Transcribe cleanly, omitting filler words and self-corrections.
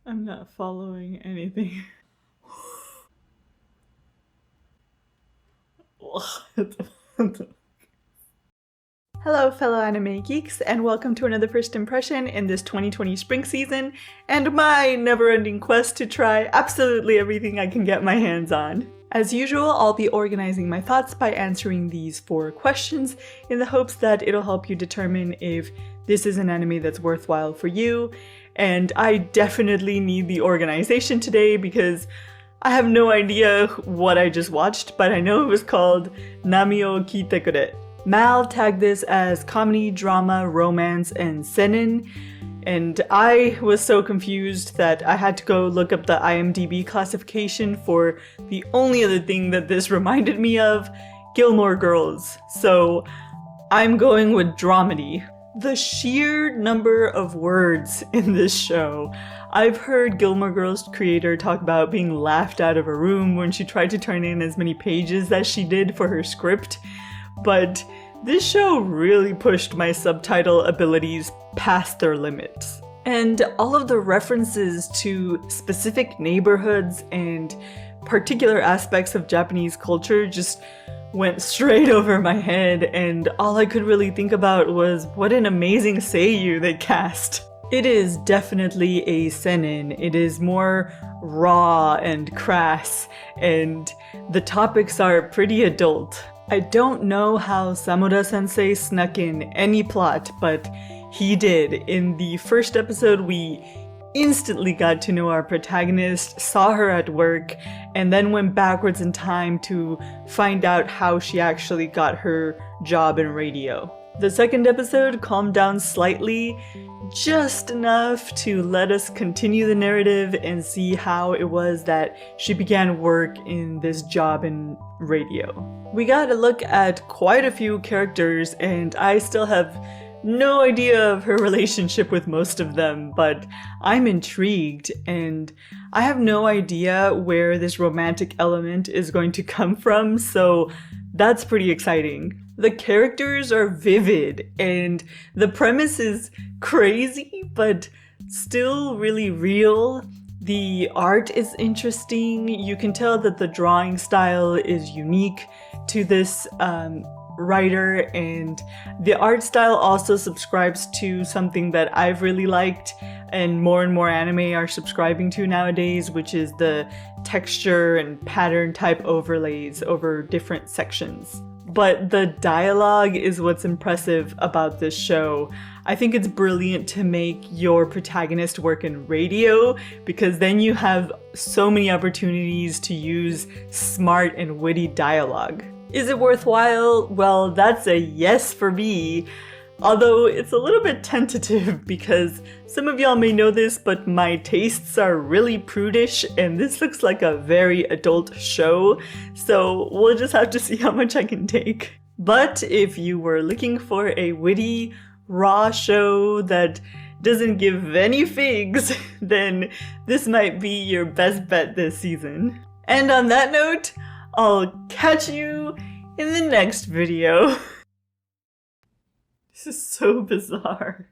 I'm not following anything. Hello fellow anime geeks, and welcome to another first impression in this 2020 spring season, and my never-ending quest to try absolutely everything I can get my hands on. As usual, I'll be organizing my thoughts by answering these 4 questions in the hopes that it'll help you determine if this is an anime that's worthwhile for you, and I definitely need the organization today because I have no idea what I just watched, but I know it was called NAMI YO KIITE. Mal tagged this as comedy, drama, romance, and seinen, and I was so confused that I had to go look up the IMDb classification for the only other thing that this reminded me of, Gilmore Girls. So I'm going with dramedy. The sheer number of words in this show. I've heard Gilmore Girls creator talk about being laughed out of a room when she tried to turn in as many pages as she did for her script, but this show really pushed my subtitle abilities past their limits. And all of the references to specific neighborhoods and particular aspects of Japanese culture just went straight over my head, and all I could really think about was what an amazing seiyuu they cast. It is definitely a seinen. It is more raw and crass, and the topics are pretty adult. I don't know how Samura-sensei snuck in any plot, but he did. In the first episode, we instantly got to know our protagonist, saw her at work, and then went backwards in time to find out how she actually got her job in radio. The second episode calmed down slightly, just enough to let us continue the narrative and see how it was that she began work in this job in radio. We got a look at quite a few characters, and I still have no idea of her relationship with most of them, but I'm intrigued, and I have no idea where this romantic element is going to come from, so that's pretty exciting. The characters are vivid, and the premise is crazy, but still really real. The art is interesting. You can tell that the drawing style is unique to this writer, and the art style also subscribes to something that I've really liked and more anime are subscribing to nowadays, which is the texture and pattern type overlays over different sections. But the dialogue is what's impressive about this show. I think it's brilliant to make your protagonist work in radio, because then you have so many opportunities to use smart and witty dialogue. Is it worthwhile? Well, that's a yes for me. Although it's a little bit tentative because some of y'all may know this, but my tastes are really prudish and this looks like a very adult show, so we'll just have to see how much I can take. But if you were looking for a witty, raw show that doesn't give any figs, then this might be your best bet this season. And on that note, I'll catch you in the next video. This is so bizarre.